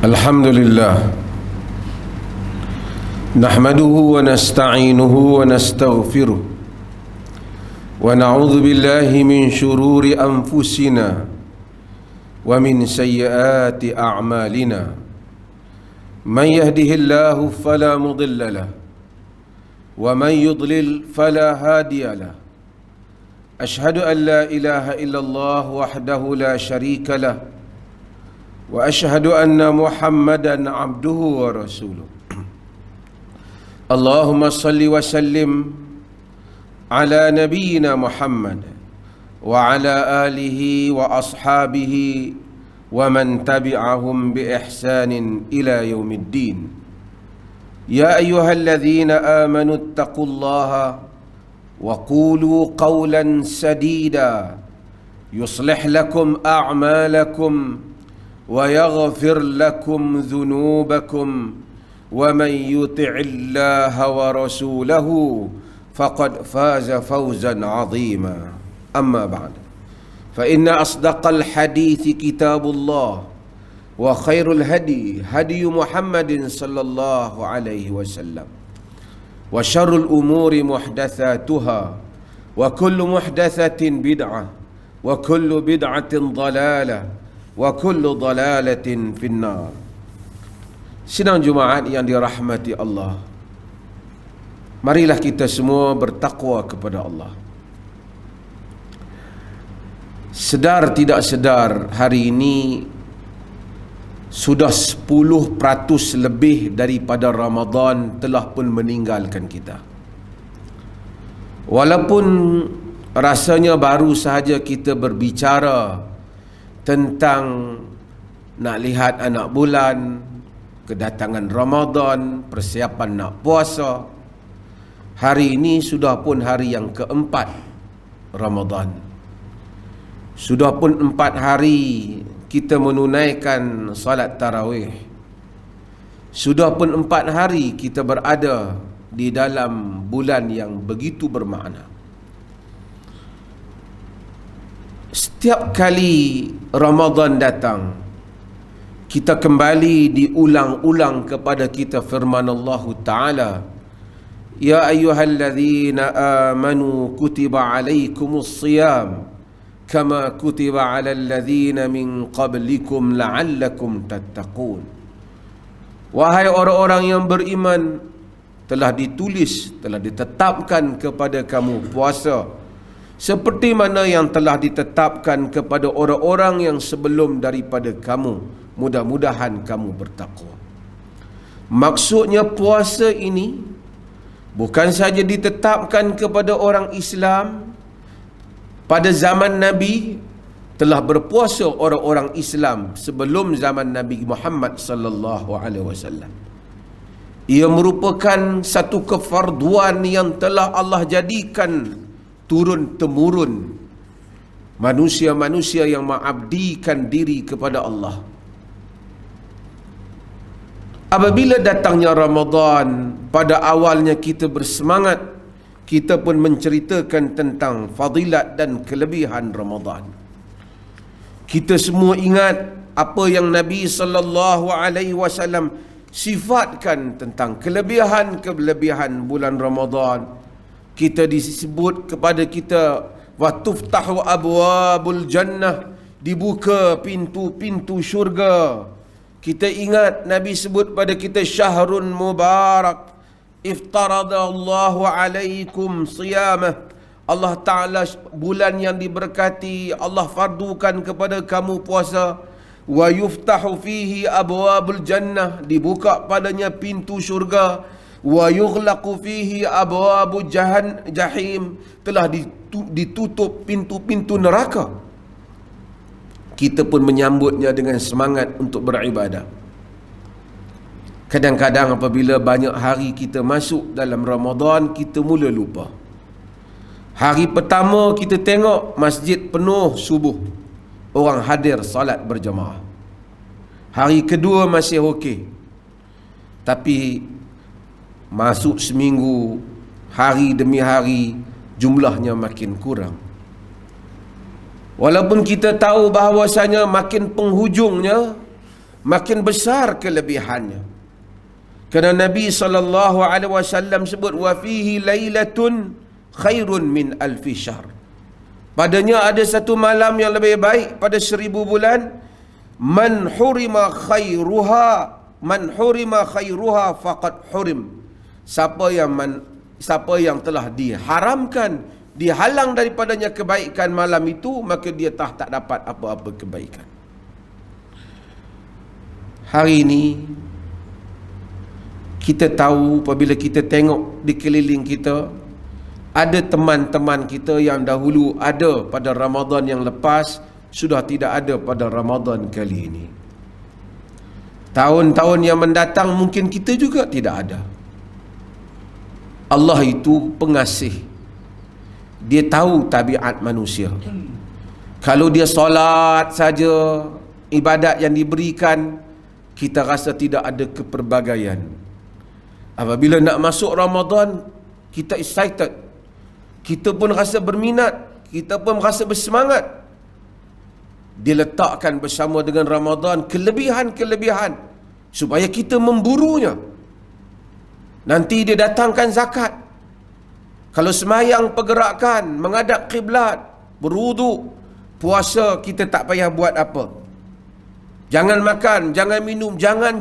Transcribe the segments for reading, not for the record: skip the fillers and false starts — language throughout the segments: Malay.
Alhamdulillah, nahmaduhu wa nasta'inuhu wa nastaghfiruh wa na'udzu billahi min shururi anfusina wa min sayyiati a'malina. Man yahdihillahu fala mudilla lahu wa man yudlil fala hadiya lahu. Ashhadu an la ilaha illallah wahdahu la syarika lahu wa ashhadu anna Muhammadan abduhu wa rasuluh. Allahumma salli wa sallim ala nabiyyina Muhammad wa ala alihi wa ashabihi wa man tabi'ahum bi ihsanin ila yaumiddin. Ya ayyuhalladzina amanu ittaqullaha wa qulu qawlan sadida yuslih lakum a'malakum ويغفر لكم ذنوبكم ومن يطع الله ورسوله فقد فاز فوزا عظيما. أما بعد، فإن أصدق الحديث كتاب الله وخير الهدي هدي محمد صلى الله عليه وسلم وشر الأمور محدثاتها وكل محدثة بدعة وكل بدعة ضلالة wa kullu dalalatin finnar. Sidang Jumaat yang dirahmati Allah, marilah kita semua bertakwa kepada Allah. Sedar tidak sedar, hari ini sudah 10% lebih daripada Ramadan telah pun meninggalkan kita. Walaupun rasanya baru sahaja kita berbicara tentang nak lihat anak bulan, kedatangan Ramadan, persiapan nak puasa. Hari ini sudah pun hari yang keempat Ramadan. Sudah pun 4 hari kita menunaikan salat tarawih. Sudah pun 4 hari kita berada di dalam bulan yang begitu bermakna. Setiap kali Ramadan datang, kita kembali diulang-ulang kepada kita firman Allah Ta'ala, Ya ayyuhalladzina amanu kutiba alaikumus siyam kama kutiba alal ladzina min qablikum la'allakum tattaqun. Wahai orang-orang yang beriman, telah ditulis, telah ditetapkan kepada kamu puasa seperti mana yang telah ditetapkan kepada orang-orang yang sebelum daripada kamu. Mudah-mudahan kamu bertakwa. Maksudnya puasa ini bukan saja ditetapkan kepada orang Islam. Pada zaman Nabi telah berpuasa orang-orang Islam sebelum zaman Nabi Muhammad sallallahu alaihi wasallam. Ia merupakan satu kefarduan yang telah Allah jadikan turun-temurun manusia-manusia yang mengabdikan diri kepada Allah. Apabila datangnya Ramadan, pada awalnya kita bersemangat, kita pun menceritakan tentang fadilat dan kelebihan Ramadan. Kita semua ingat apa yang Nabi sallallahu alaihi wasallam sifatkan tentang kelebihan-kelebihan bulan Ramadan. Kita disebut kepada kita wa tuftahu abwabul jannah, dibuka pintu-pintu syurga. Kita ingat Nabi sebut pada kita syahrun mubarak iftaradallahu alaikum siyamah. Allah Ta'ala bulan yang diberkati, Allah fardukan kepada kamu puasa. Wa yuftahu fihi abwabul jannah, dibuka padanya pintu syurga. Wa yughlaqu fihi abwabu jahim, telah ditutup pintu-pintu neraka. Kita pun menyambutnya dengan semangat untuk beribadah. Kadang-kadang apabila banyak hari kita masuk dalam Ramadan, kita mula lupa. Hari pertama kita tengok masjid penuh subuh, orang hadir salat berjemaah. Hari kedua masih okey, tapi masuk seminggu, hari demi hari, jumlahnya makin kurang. Walaupun kita tahu bahawasanya makin penghujungnya, makin besar kelebihannya. Kerana Nabi SAW sebut, wa fihi lailatun khairun min alfi syahr. Padanya ada satu malam yang lebih baik pada 1000 bulan. Man hurima khairuha faqad hurim. Siapa yang telah diharamkan, dihalang daripadanya kebaikan malam itu, maka dia tak dapat apa-apa kebaikan. Hari ini kita tahu, apabila kita tengok di keliling kita, ada teman-teman kita yang dahulu ada pada Ramadan yang lepas, sudah tidak ada pada Ramadan kali ini. Tahun-tahun yang mendatang mungkin kita juga tidak ada. Allah itu pengasih. Dia tahu tabiat manusia. Kalau dia solat saja, ibadat yang diberikan, kita rasa tidak ada keperbagaian. Apabila nak masuk Ramadan, kita excited. Kita pun rasa berminat, kita pun rasa bersemangat. Diletakkan bersama dengan Ramadan kelebihan-kelebihan supaya kita memburunya. Nanti dia datangkan zakat. Kalau semayang pergerakan, menghadap kiblat, berwuduk, puasa kita tak payah buat apa. Jangan makan, jangan minum, jangan.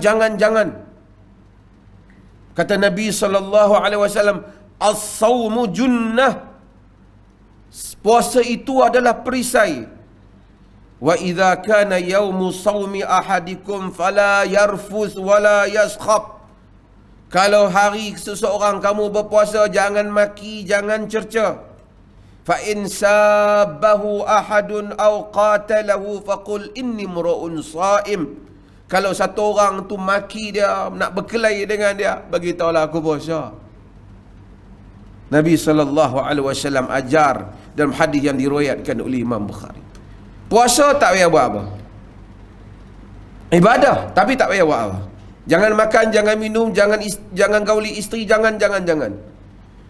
Kata Nabi SAW, as-sawmu junnah. Puasa itu adalah perisai. Wa idza kana yaumu sawmi ahadikum fala yarfus wala yaskhab. Kalau hari seseorang kamu berpuasa, jangan maki, jangan cerca. Fa in sabbahu ahadun aw qatalahu faqul inni mura'un shaim. Kalau satu orang tu maki dia, nak berkelahi dengan dia, bagi tahulah aku puasa. Nabi SAW ajar dalam hadis yang diriwayatkan oleh Imam Bukhari. Puasa tak payah buat apa. Ibadah, tapi tak payah buat apa. Jangan makan, jangan minum, jangan gauli isteri, jangan.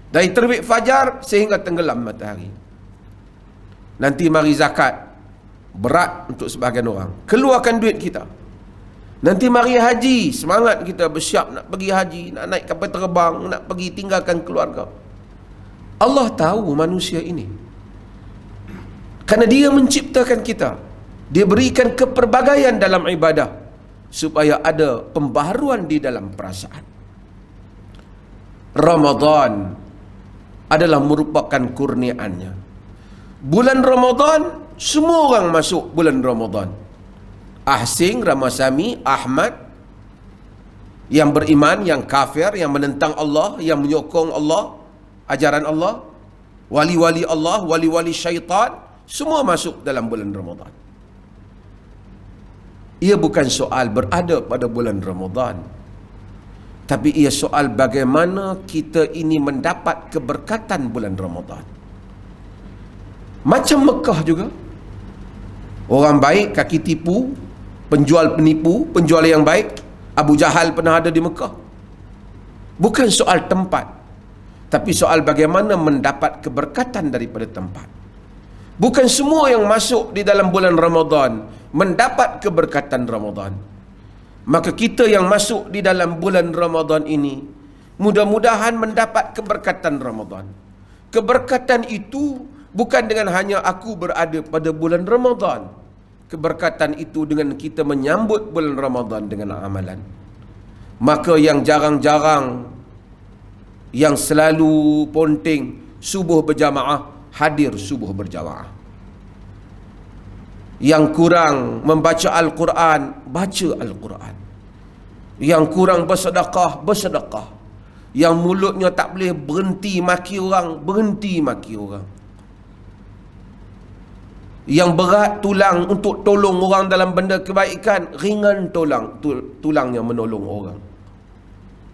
Dari terbit fajar sehingga tenggelam matahari. Nanti mari zakat. Berat untuk sebahagian orang. Keluarkan duit kita. Nanti mari haji. Semangat kita bersiap nak pergi haji, nak naik kapal terbang, nak pergi tinggalkan keluarga. Allah tahu manusia ini. Kerana dia menciptakan kita. Dia berikan keperbagaian dalam ibadah, supaya ada pembaharuan di dalam perasaan. Ramadan adalah merupakan kurniaannya. Bulan Ramadan, semua orang masuk bulan Ramadan. Ahsing, Ramasami, Ahmad, yang beriman, yang kafir, yang menentang Allah, yang menyokong Allah, ajaran Allah, wali-wali Allah, wali-wali syaitan, semua masuk dalam bulan Ramadan. Ia bukan soal berada pada bulan Ramadan, tapi ia soal bagaimana kita ini mendapat keberkatan bulan Ramadan. Macam Mekah juga. Orang baik kaki tipu, penjual penipu, penjual yang baik. Abu Jahal pernah ada di Mekah. Bukan soal tempat, tapi soal bagaimana mendapat keberkatan daripada tempat. Bukan semua yang masuk di dalam bulan Ramadan mendapat keberkatan Ramadan. Maka kita yang masuk di dalam bulan Ramadan ini, mudah-mudahan mendapat keberkatan Ramadan. Keberkatan itu bukan dengan hanya aku berada pada bulan Ramadan. Keberkatan itu dengan kita menyambut bulan Ramadan dengan amalan. Maka yang jarang-jarang, yang selalu ponting subuh berjamaah, hadir subuh berjamaah. Yang kurang membaca Al-Quran, baca Al-Quran. Yang kurang bersedekah, bersedekah. Yang mulutnya tak boleh berhenti maki orang, berhenti maki orang. Yang berat tulang untuk tolong orang dalam benda kebaikan, ringan tulangnya menolong orang.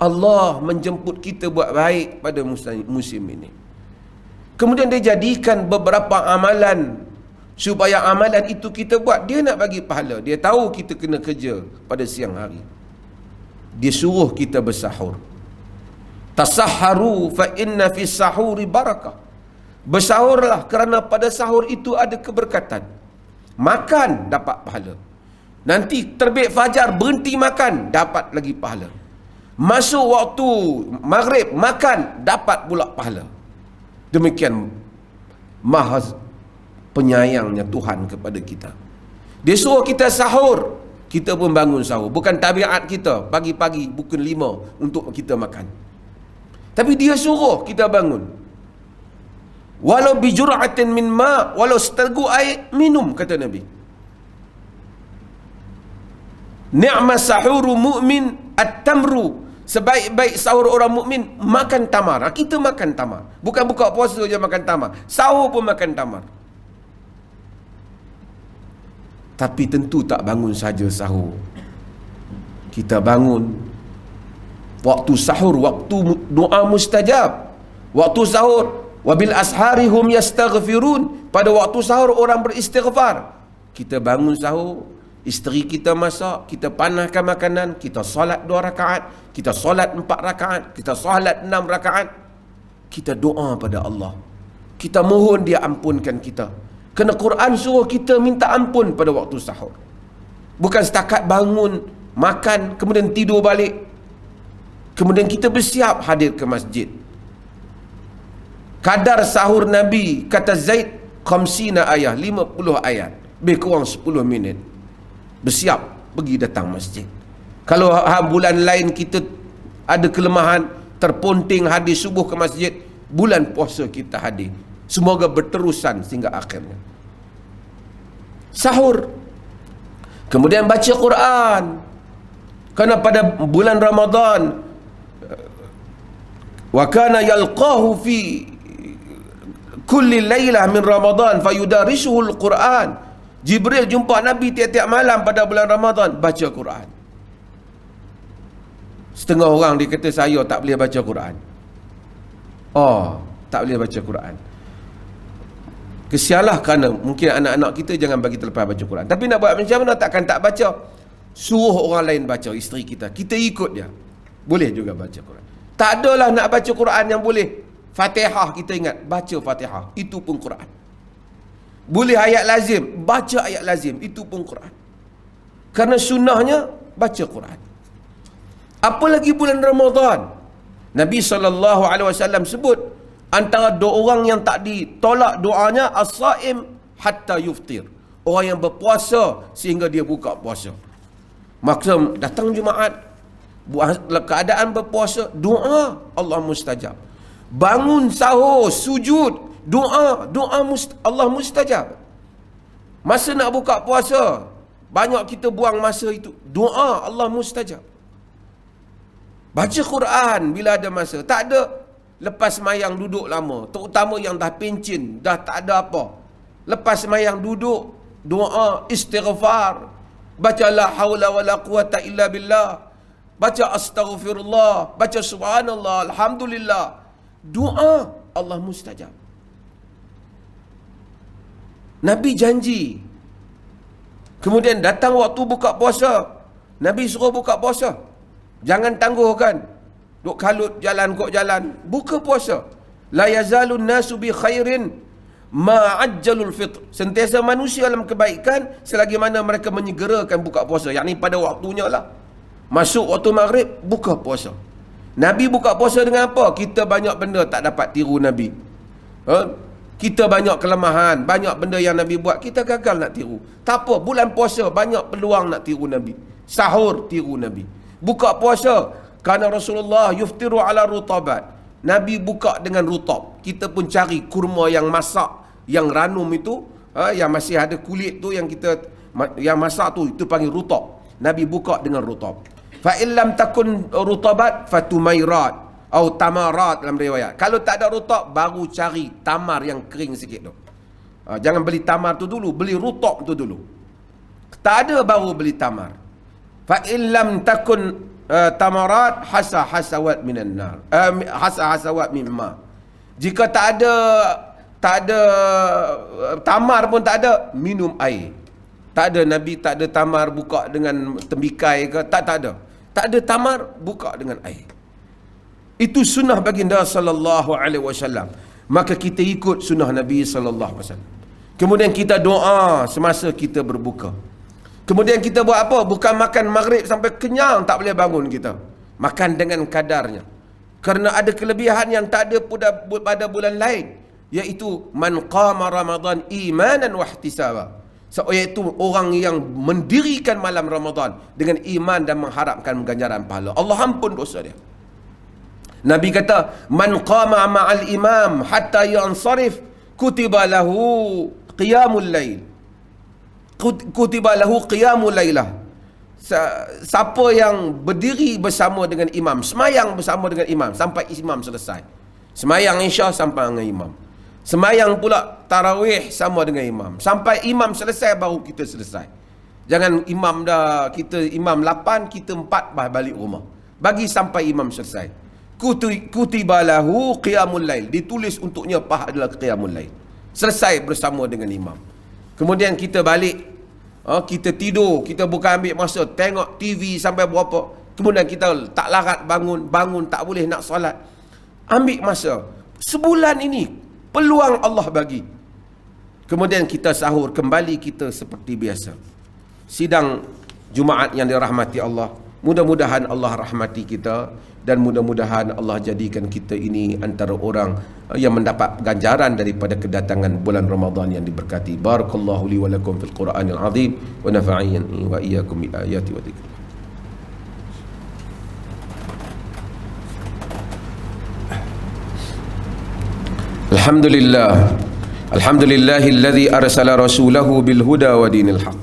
Allah menjemput kita buat baik pada musim ini. Kemudian dia jadikan beberapa amalan, supaya amalan itu kita buat. Dia nak bagi pahala. Dia tahu kita kena kerja pada siang hari. Dia suruh kita bersahur. Tasahharu fa inna fi sahuri barakah. Bersahurlah kerana pada sahur itu ada keberkatan. Makan dapat pahala. Nanti terbit fajar berhenti makan, dapat lagi pahala. Masuk waktu maghrib makan, dapat pula pahala. Demikian maha penyayangnya Tuhan kepada kita. Dia suruh kita sahur, kita pun bangun sahur. Bukan tabiat kita pagi-pagi pukul 5 untuk kita makan, tapi dia suruh kita bangun. Walau bijur'atin min ma', walau seteguk air, minum, kata Nabi. Ni'ma sahuru mu'min at-tamru. Sebaik-baik sahur orang mukmin makan tamar. Kita makan tamar. Bukan buka puasa je makan tamar, sahur pun makan tamar. Tapi tentu tak bangun saja sahur. Kita bangun waktu sahur, waktu doa mustajab. Waktu sahur, wabil ashari hum yastaghfirun. Pada waktu sahur orang beristighfar. Kita bangun sahur, isteri kita masak, kita panaskan makanan, kita solat 2 rakaat, kita solat 4 rakaat, kita solat 6 rakaat. Kita doa pada Allah, kita mohon dia ampunkan kita. Kerana Quran suruh kita minta ampun pada waktu sahur. Bukan setakat bangun, makan, kemudian tidur balik, kemudian kita bersiap hadir ke masjid. Kadar sahur Nabi, kata Zaid, 50 ayat, 50 ayat, lebih kurang 10 minit. Bersiap pergi datang masjid. Kalau bulan lain kita ada kelemahan, terponting hadir subuh ke masjid, bulan puasa kita hadir. Semoga berterusan sehingga akhirnya. Sahur, kemudian baca Quran. Kerana pada bulan Ramadan, wa kana yalqahu fi kulli lailah min Ramadan fayudarisuhul Quran. Jibril jumpa Nabi tiap-tiap malam pada bulan Ramadan, baca Quran. Setengah orang dia kata saya tak boleh baca Quran. Oh, tak boleh baca Quran. Kesialah kerana mungkin anak-anak kita jangan bagi terlepas baca Quran. Tapi nak buat macam mana, takkan tak baca. Suruh orang lain baca, isteri kita, kita ikut dia. Boleh juga baca Quran. Tak adalah nak baca Quran yang boleh. Fatihah kita ingat, baca Fatihah, itu pun Quran. Boleh ayat lazim, baca ayat lazim, itu pun Quran. Kerana sunnahnya baca Quran. Apalagi bulan Ramadan, Nabi SAW sebut antara dua orang yang tak ditolak doanya, as-saim hatta yuftir, orang yang berpuasa sehingga dia buka puasa. Maksud datang Jumaat, keadaan berpuasa, doa Allah mustajab. Bangun sahur, sujud, doa Allah mustajab. Masa nak buka puasa, banyak kita buang masa itu, doa Allah mustajab. Baca Quran bila ada masa. Tak ada lepas semayang duduk lama, terutama yang dah pencin, dah tak ada apa. Lepas semayang duduk, doa, istighfar, baca la haula wala quwata illa billah, baca astaghfirullah, baca subhanallah, alhamdulillah. Doa Allah mustajab. Nabi janji. Kemudian datang waktu buka puasa, Nabi suruh buka puasa. Jangan tangguhkan, duk kalut jalan kok jalan, buka puasa. La yazalun nasu bi khairin ma ajjalul fitr. Sentiasa manusia dalam kebaikan selagi mana mereka menyegerakan buka puasa, yakni pada waktunya lah. Masuk waktu maghrib, buka puasa. Nabi buka puasa dengan apa? Kita banyak benda tak dapat tiru Nabi. Kita banyak kelemahan, banyak benda yang Nabi buat kita gagal nak tiru. Tak apa, bulan puasa banyak peluang nak tiru Nabi. Sahur tiru Nabi. Buka puasa kerana Rasulullah yuftiru ala rutabat. Nabi buka dengan rutab. Kita pun cari kurma yang masak, yang ranum itu, yang masih ada kulit tu, yang kita yang masak tu, itu panggil rutab. Nabi buka dengan rutab. Fa illam takun rutabat fatumairat atau tamarat dalam riwayat. Kalau tak ada rutab, baru cari tamar yang kering sikit tu. Jangan beli tamar tu dulu, beli rutab tu dulu. Tak ada, baru beli tamar. Fa illam takun tamarat hasawat minan nar. Hasawat mimma. Jika tak ada tamar pun tak ada, minum air. Tak ada, Nabi tak ada tamar buka dengan tembikai ke, tak ada. Tak ada tamar, buka dengan air. Itu sunnah baginda sallallahu alaihi wasallam. Maka kita ikut sunnah Nabi sallallahu alaihi wasallam. Kemudian kita doa semasa kita berbuka. Kemudian kita buat apa? Bukan makan maghrib sampai kenyang tak boleh bangun kita. Makan dengan kadarnya. Kerana ada kelebihan yang tak ada pada bulan lain, iaitu man qama Ramadan imanan wa ihtisaba. Iaitu orang yang mendirikan malam Ramadan dengan iman dan mengharapkan ganjaran pahala. Allah ampun dosa dia. Nabi kata, man qama ma'al imam hatta yansarif kutiba lahu qiyamul lail. Kutiba lahu qiyamul lailah. Siapa yang berdiri bersama dengan imam, semayang bersama dengan imam sampai imam selesai. Semayang Isya sampai dengan imam. Semayang pula tarawih sama dengan imam. Sampai imam selesai baru kita selesai. Jangan imam dah, kita imam 8, kita 4 balik rumah. Bagi sampai imam selesai. Kutiba lahu qiyamul lail. Ditulis untuknya pahala qiyamul lail. Selesai bersama dengan imam. Kemudian kita balik, kita tidur, kita bukan ambil masa tengok TV sampai berapa. Kemudian kita tak larat bangun tak boleh nak solat. Ambil masa. Sebulan ini peluang Allah bagi. Kemudian kita sahur, kembali kita seperti biasa. Sidang Jumaat yang dirahmati Allah. Mudah-mudahan Allah rahmati kita, dan mudah-mudahan Allah jadikan kita ini antara orang yang mendapat ganjaran daripada kedatangan bulan Ramadan yang diberkati. Barakallahu li wa lakum fil Qur'anil azim wa nafa'ani wa iyyakum bi ayati wa dzikr. Alhamdulillahilladzi arsala rasulahu bil huda wa dinil haqq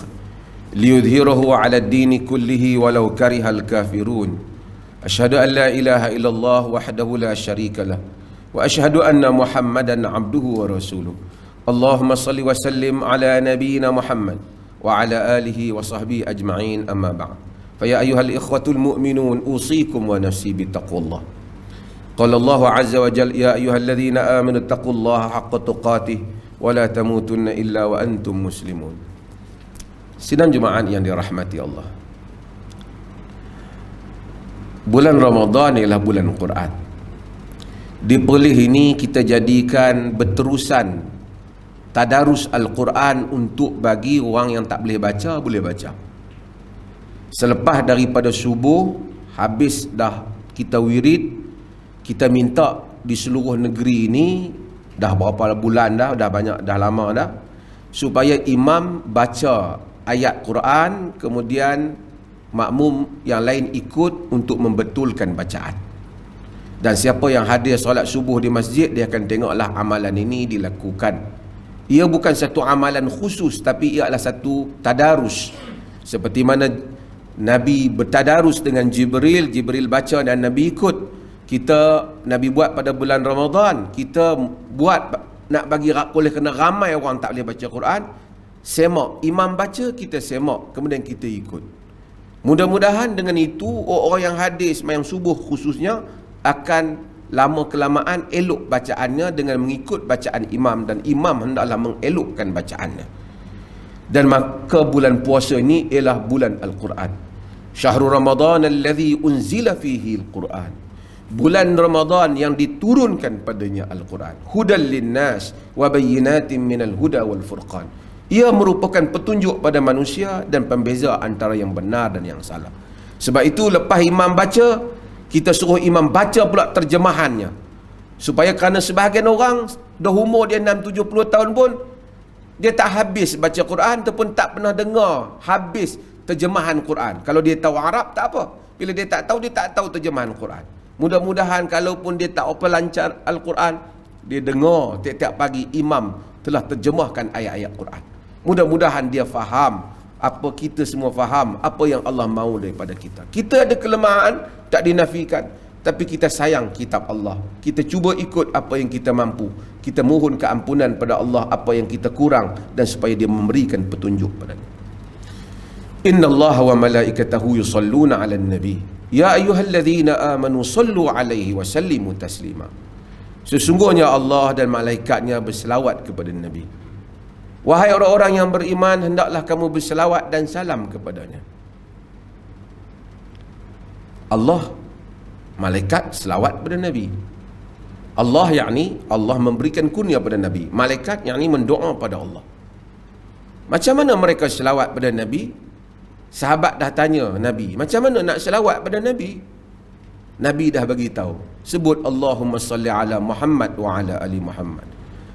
liyudhhirahu 'ala ad-dini kullihi walau karihal kafirun. Asyhadu an la ilaha illallah wahdahu la syarika lah wa asyhadu anna Muhammadan 'abduhu wa rasuluh. Allahumma salli wa sallim ala nabiyyina Muhammad wa ala alihi wa sahbihi ajma'in, amma ba'd. Fa ya ayyuhal ikhwatul mu'minun, usikum wa nafsi bi taqwallah. Qala Allah 'azza wa jalla, ya ayyuhalladzina amanu taqullaha haqqa tuqatih wa la tamutunna illa wa antum muslimun. Sidang Jumaat yang dirahmati Allah. Bulan Ramadan ialah bulan Quran. Di perlih ini kita jadikan berterusan tadarus Al-Quran untuk bagi orang yang tak boleh baca, boleh baca. Selepas daripada subuh, habis dah kita wirid, kita minta di seluruh negeri ini, dah berapa bulan dah banyak, dah lama dah, supaya imam baca ayat Quran, kemudian makmum yang lain ikut untuk membetulkan bacaan. Dan siapa yang hadir solat subuh di masjid, dia akan tengoklah amalan ini dilakukan. Ia bukan satu amalan khusus, tapi ia adalah satu tadarus. Seperti mana Nabi bertadarus dengan Jibril, Jibril baca dan Nabi ikut. Nabi buat pada bulan Ramadan, kita buat nak bagi oleh kerana ramai orang tak boleh baca Quran. Semak, imam baca, kita semak, kemudian kita ikut. Mudah-mudahan dengan itu orang yang hadir sembahyang subuh khususnya akan lama kelamaan elok bacaannya dengan mengikut bacaan imam, dan imam hendaklah mengelokkan bacaannya. Dan maka bulan puasa ini ialah bulan Al-Quran. Syahrul Ramadan alladhi unzila fihi Al-Quran. Bulan Ramadan yang diturunkan padanya Al-Quran. Hudal linnas wa bayyinatin minal huda wal furqan. Ia merupakan petunjuk pada manusia dan pembeza antara yang benar dan yang salah. Sebab itu lepas imam baca, kita suruh imam baca pula terjemahannya. Supaya kerana sebahagian orang dah umur dia 6-70 tahun pun dia tak habis baca Quran, ataupun tak pernah dengar habis terjemahan Quran. Kalau dia tahu Arab tak apa, bila dia tak tahu, dia tak tahu terjemahan Quran. Mudah-mudahan kalaupun dia tak apa lancar Al-Quran, dia dengar tiap-tiap pagi imam telah terjemahkan ayat-ayat Quran. Mudah-mudahan dia faham apa kita semua faham, apa yang Allah mahu daripada kita. Kita ada kelemahan, tak dinafikan, tapi kita sayang kitab Allah. Kita cuba ikut apa yang kita mampu. Kita mohon keampunan pada Allah apa yang kita kurang, dan supaya dia memberikan petunjuk padanya. Inna Allah wa malaikatahu yusalluna 'alan nabi. Ya ayyuhalladzina amanu sallu 'alaihi wa sallimu taslima. Sesungguhnya Allah dan malaikatnya berselawat kepada Nabi. Wahai orang-orang yang beriman, hendaklah kamu berselawat dan salam kepadanya. Allah, malaikat selawat pada Nabi. Allah yakni Allah memberikan kurnia pada Nabi. Malaikat yakni mendoa pada Allah. Macam mana mereka selawat pada Nabi? Sahabat dah tanya Nabi, macam mana nak selawat pada Nabi? Nabi dah bagi tahu, sebut Allahumma salli ala Muhammad wa ala ali Muhammad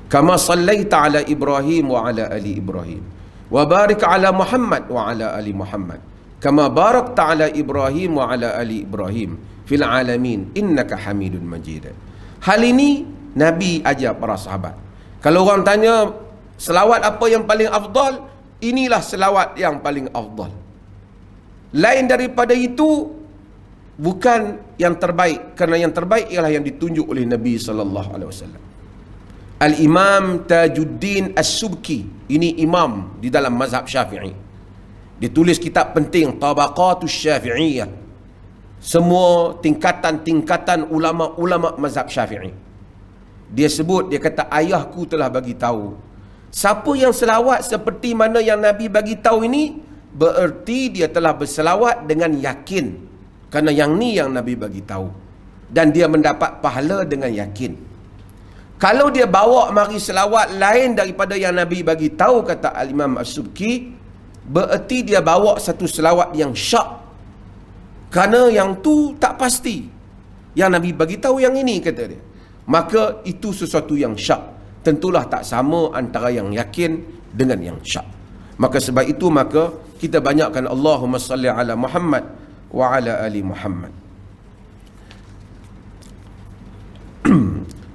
kama sallaita ala Ibrahim wa ala ali Ibrahim wa barik ala Muhammad wa ala ali Muhammad kama barakta ala Ibrahim wa ala ali Ibrahim fil alamin innaka Hamidun Majid. Hal ini Nabi ajar para sahabat. Kalau orang tanya selawat apa yang paling afdal, inilah selawat yang paling afdal. Lain daripada itu bukan yang terbaik, kerana yang terbaik ialah yang ditunjuk oleh Nabi sallallahu alaihi wasallam. Al-Imam Tajuddin As-Subki, ini imam di dalam mazhab Syafi'i. Ditulis kitab penting Tabaqatus Syafi'iyah. Semua tingkatan-tingkatan ulama-ulama mazhab Syafi'i. Dia sebut, dia kata, ayahku telah bagi tahu, siapa yang selawat seperti mana yang Nabi bagi tahu ini, bererti dia telah berselawat dengan yakin, kerana yang ni yang Nabi bagi tahu, dan dia mendapat pahala dengan yakin. Kalau dia bawa mari selawat lain daripada yang Nabi bagi tahu, kata Al-Imam As-Subki, bererti dia bawa satu selawat yang syak, kerana yang tu tak pasti. Yang Nabi bagi tahu yang ini, kata dia, maka itu sesuatu yang syak. Tentulah tak sama antara yang yakin dengan yang syak. Maka sebab itu, maka kita banyakkan Allahumma salli ala Muhammad wa ala ali Muhammad.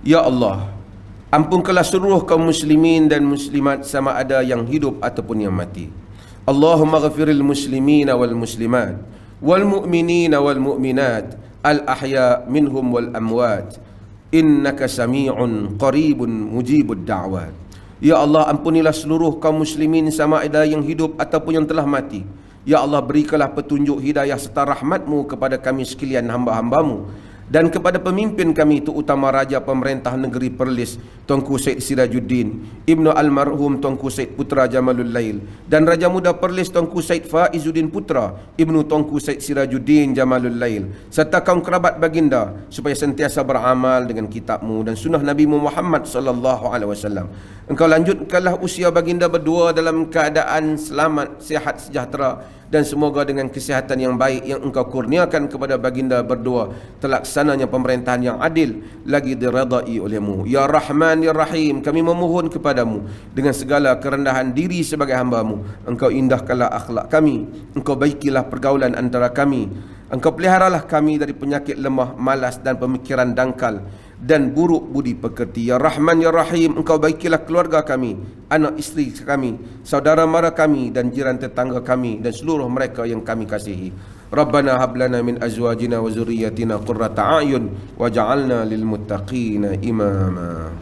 Ya Allah, ampunkanlah seluruh kaum muslimin dan muslimat, sama ada yang hidup ataupun yang mati. Allahumma ghafiril muslimina wal muslimat wal mu'minina wal mu'minat al ahya minhum wal amwat innaka sami'un qaribun mujibud da'wat. Ya Allah, ampunilah seluruh kaum muslimin, sama ada yang hidup ataupun yang telah mati. Ya Allah, berikanlah petunjuk hidayah serta rahmat-Mu kepada kami sekalian hamba-hamba-Mu, dan kepada pemimpin kami, terutama Raja Pemerintah Negeri Perlis Tuanku Syed Sirajuddin, Ibnu Almarhum Tuanku Syed Putra Jamalul Lail, dan Raja Muda Perlis Tuanku Syed Faizuddin Putra, Ibnu Tuanku Syed Sirajuddin Jamalul Lail, serta kaum kerabat baginda, supaya sentiasa beramal dengan kitab-Mu dan sunnah Nabi Muhammad sallallahu alaihi wasallam. Engkau lanjutkanlah usia baginda berdua dalam keadaan selamat, sihat, sejahtera, dan semoga dengan kesihatan yang baik yang Engkau kurniakan kepada baginda berdua, terlaksananya pemerintahan yang adil lagi diredai oleh-Mu. Ya Rahman Ya Rahim, kami memohon kepadamu dengan segala kerendahan diri sebagai hamba-Mu, Engkau indahkanlah akhlak kami, Engkau baikilah pergaulan antara kami, Engkau peliharalah kami dari penyakit lemah, malas dan pemikiran dangkal dan buruk budi pekerti. Ya Rahman Ya Rahim, Engkau baikilah keluarga kami, anak isteri kami, saudara mara kami, dan jiran tetangga kami, dan seluruh mereka yang kami kasihi. Rabbana hab lana min azwajina wa zurriyyatina qurrata a'yun waj'alna lil muttaqina imama.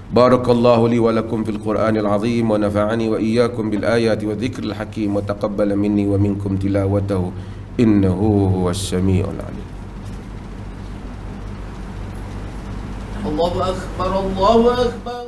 Barakallahu li wa lakum fil Qur'anil azim wa nafa'ani wa iyyakum bil ayati wa dhikril hakim wa taqabbala minni wa minkum tilawatahu innahu huwas samiul alim. Allahu akbar, Allahu akbar.